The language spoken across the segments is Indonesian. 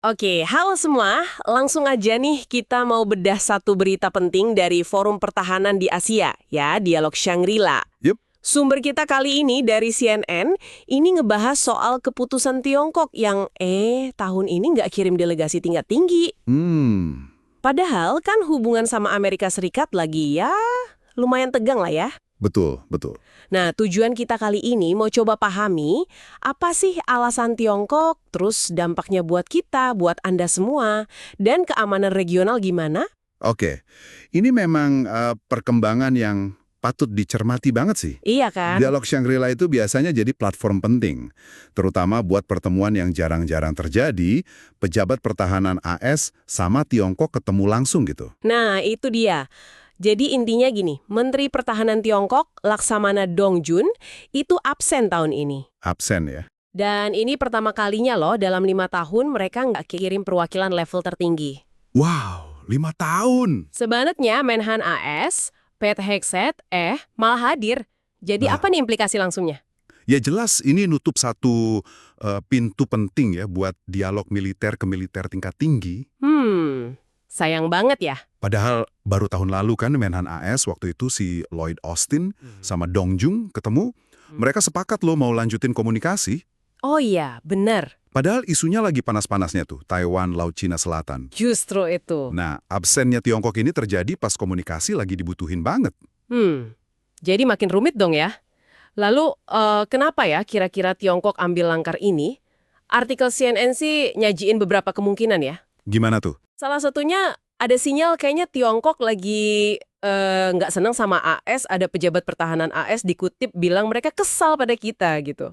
Oke, halo semua. Langsung aja nih kita mau bedah satu berita penting dari Forum Pertahanan di Asia, ya, Dialog Shangri-La. Yup. Sumber kita kali ini dari CNN, ini ngebahas soal keputusan Tiongkok yang tahun ini nggak kirim delegasi tingkat tinggi. Padahal kan hubungan sama Amerika Serikat lagi ya lumayan tegang lah ya. Betul, betul. Nah, tujuan kita kali ini mau coba pahami apa sih alasan Tiongkok, terus dampaknya buat kita, buat Anda semua, dan keamanan regional gimana? Oke, ini memang perkembangan yang patut dicermati banget sih. Iya kan? Dialog Shangri-La itu biasanya jadi platform penting, terutama buat pertemuan yang jarang-jarang terjadi, pejabat pertahanan AS sama Tiongkok ketemu langsung gitu. Nah, itu dia. Jadi intinya gini, Menteri Pertahanan Tiongkok, Laksamana Dongjun, itu absen tahun ini. Absen ya. Dan ini pertama kalinya loh dalam 5 tahun mereka nggak kirim perwakilan level tertinggi. Wow, 5 tahun. Sebenarnya Menhan AS, Pete Hegseth, malah hadir. Jadi Nah. apa nih implikasi langsungnya? Ya jelas ini nutup satu pintu penting ya buat dialog militer ke militer tingkat tinggi. Sayang banget ya. Padahal baru tahun lalu kan Menhan AS waktu itu si Lloyd Austin sama Dong Jung ketemu. Mereka sepakat loh mau lanjutin komunikasi. Oh iya, benar. Padahal isunya lagi panas-panasnya tuh, Taiwan, Laut Cina Selatan. Justru itu. Nah, absennya Tiongkok ini terjadi pas komunikasi lagi dibutuhin banget. Jadi makin rumit dong ya. Lalu kenapa ya kira-kira Tiongkok ambil langkah ini? Artikel CNN sih nyajiin beberapa kemungkinan ya. Gimana tuh? Salah satunya ada sinyal kayaknya Tiongkok lagi nggak senang sama AS, ada pejabat pertahanan AS dikutip bilang mereka kesal pada kita gitu.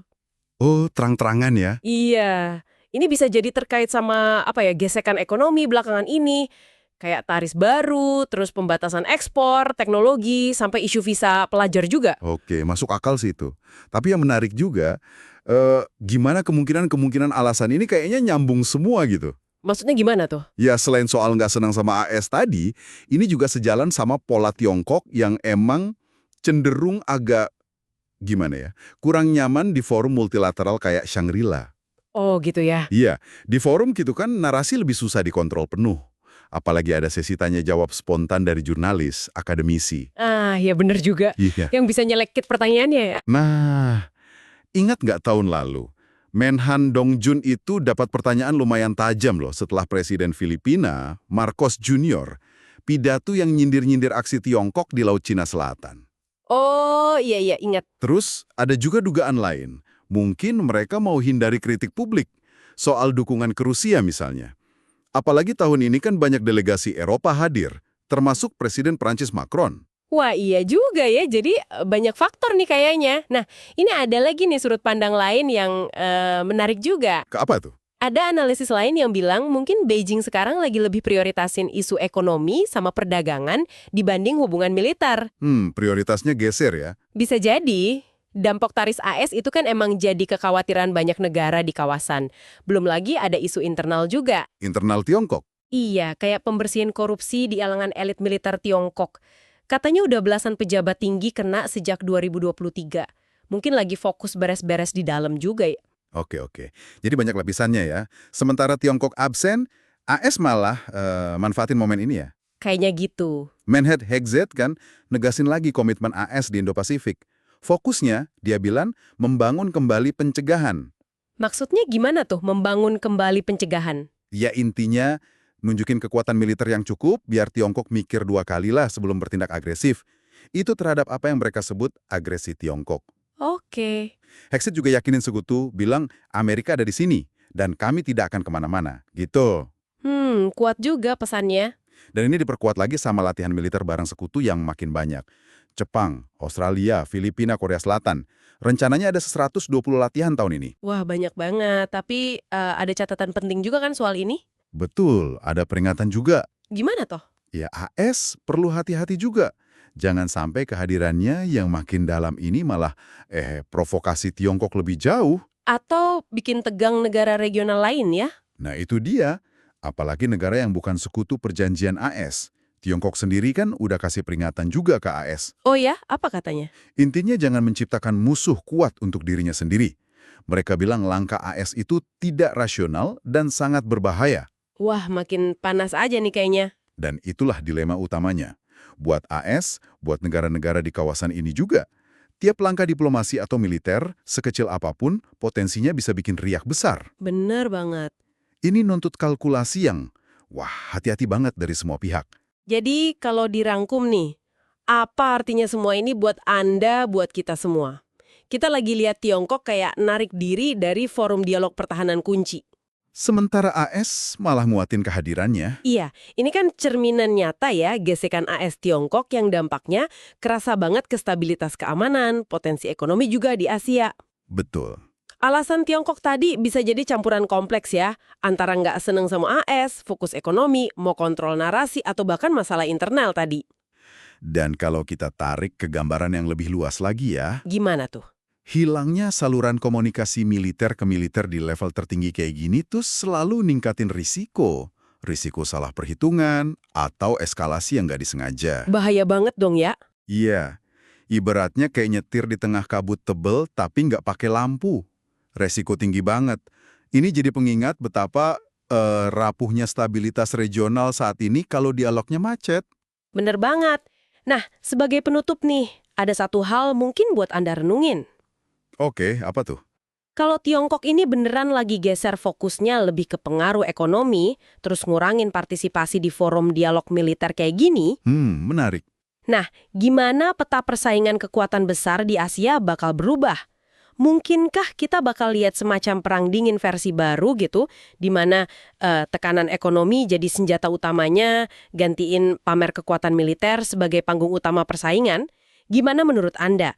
Oh, terang-terangan ya. Iya, ini bisa jadi terkait sama gesekan ekonomi belakangan ini. Kayak tarif baru, terus pembatasan ekspor, teknologi, sampai isu visa pelajar juga. Oke, masuk akal sih itu. Tapi yang menarik juga, gimana kemungkinan alasan ini kayaknya nyambung semua gitu. Maksudnya gimana tuh? Ya, selain soal nggak senang sama AS tadi, ini juga sejalan sama pola Tiongkok yang emang cenderung agak, gimana ya, kurang nyaman di forum multilateral kayak Shangri-La. Oh gitu ya. Iya, di forum gitu kan narasi lebih susah dikontrol penuh. Apalagi ada sesi tanya-jawab spontan dari jurnalis, akademisi. Ah, ya bener juga. Iya. Yang bisa nyelekit pertanyaannya ya. Nah, ingat nggak tahun lalu? Menhan Dongjun itu dapat pertanyaan lumayan tajam loh setelah Presiden Filipina, Marcos Jr., pidato yang nyindir-nyindir aksi Tiongkok di Laut Cina Selatan. Oh iya ingat. Terus ada juga dugaan lain. Mungkin mereka mau hindari kritik publik soal dukungan ke Rusia misalnya. Apalagi tahun ini kan banyak delegasi Eropa hadir, termasuk Presiden Prancis Macron. Wah iya juga ya, jadi banyak faktor nih kayaknya. Nah, ini ada lagi nih sudut pandang lain yang menarik juga. Ke apa tuh? Ada analisis lain yang bilang mungkin Beijing sekarang lagi lebih prioritasin isu ekonomi sama perdagangan dibanding hubungan militer. Prioritasnya geser ya. Bisa jadi, dampak tarif AS itu kan emang jadi kekhawatiran banyak negara di kawasan. Belum lagi ada isu internal juga. Internal Tiongkok. Iya, kayak pembersihan korupsi di kalangan elit militer Tiongkok. Katanya udah belasan pejabat tinggi kena sejak 2023. Mungkin lagi fokus beres-beres di dalam juga ya. Oke. Jadi banyak lapisannya ya. Sementara Tiongkok absen, AS malah manfaatin momen ini ya. Kayaknya gitu. Menhan Hegseth kan negasin lagi komitmen AS di Indo-Pasifik. Fokusnya, dia bilang, membangun kembali pencegahan. Maksudnya gimana tuh membangun kembali pencegahan? Ya intinya, nunjukin kekuatan militer yang cukup biar Tiongkok mikir 2 kali lah sebelum bertindak agresif. Itu terhadap apa yang mereka sebut agresi Tiongkok. Oke. Hegseth juga yakinin sekutu, bilang Amerika ada di sini, dan kami tidak akan kemana-mana. Gitu. Kuat juga pesannya. Dan ini diperkuat lagi sama latihan militer bareng sekutu yang makin banyak. Jepang, Australia, Filipina, Korea Selatan. Rencananya ada 120 latihan tahun ini. Wah banyak banget, tapi ada catatan penting juga kan soal ini? Betul, ada peringatan juga. Gimana toh? Ya AS perlu hati-hati juga. Jangan sampai kehadirannya yang makin dalam ini malah provokasi Tiongkok lebih jauh. Atau bikin tegang negara regional lain ya? Nah itu dia, apalagi negara yang bukan sekutu perjanjian AS. Tiongkok sendiri kan udah kasih peringatan juga ke AS. Oh ya, apa katanya? Intinya jangan menciptakan musuh kuat untuk dirinya sendiri. Mereka bilang langkah AS itu tidak rasional dan sangat berbahaya. Wah, makin panas aja nih kayaknya. Dan itulah dilema utamanya. Buat AS, buat negara-negara di kawasan ini juga. Tiap langkah diplomasi atau militer, sekecil apapun, potensinya bisa bikin riak besar. Bener banget. Ini nuntut kalkulasi yang, wah, hati-hati banget dari semua pihak. Jadi kalau dirangkum nih, apa artinya semua ini buat Anda, buat kita semua? Kita lagi lihat Tiongkok kayak narik diri dari forum dialog pertahanan kunci. Sementara AS malah nguatin kehadirannya. Iya, ini kan cerminan nyata ya, gesekan AS Tiongkok yang dampaknya kerasa banget ke stabilitas keamanan, potensi ekonomi juga di Asia. Betul. Alasan Tiongkok tadi bisa jadi campuran kompleks ya, antara nggak seneng sama AS, fokus ekonomi, mau kontrol narasi, atau bahkan masalah internal tadi. Dan kalau kita tarik ke gambaran yang lebih luas lagi ya, Gimana tuh? hilangnya saluran komunikasi militer ke militer di level tertinggi kayak gini tuh selalu ningkatin risiko. Risiko salah perhitungan atau eskalasi yang nggak disengaja. Bahaya banget dong ya. Iya, ibaratnya kayak nyetir di tengah kabut tebel tapi nggak pakai lampu. Resiko tinggi banget. Ini jadi pengingat betapa rapuhnya stabilitas regional saat ini kalau dialognya macet. Bener banget. Nah, sebagai penutup nih, ada satu hal mungkin buat Anda renungin. Oke, apa tuh? Kalau Tiongkok ini beneran lagi geser fokusnya lebih ke pengaruh ekonomi, terus ngurangin partisipasi di forum dialog militer kayak gini, Menarik. nah, gimana peta persaingan kekuatan besar di Asia bakal berubah? Mungkinkah kita bakal lihat semacam perang dingin versi baru gitu, di mana tekanan ekonomi jadi senjata utamanya, gantiin pamer kekuatan militer sebagai panggung utama persaingan? Gimana menurut Anda?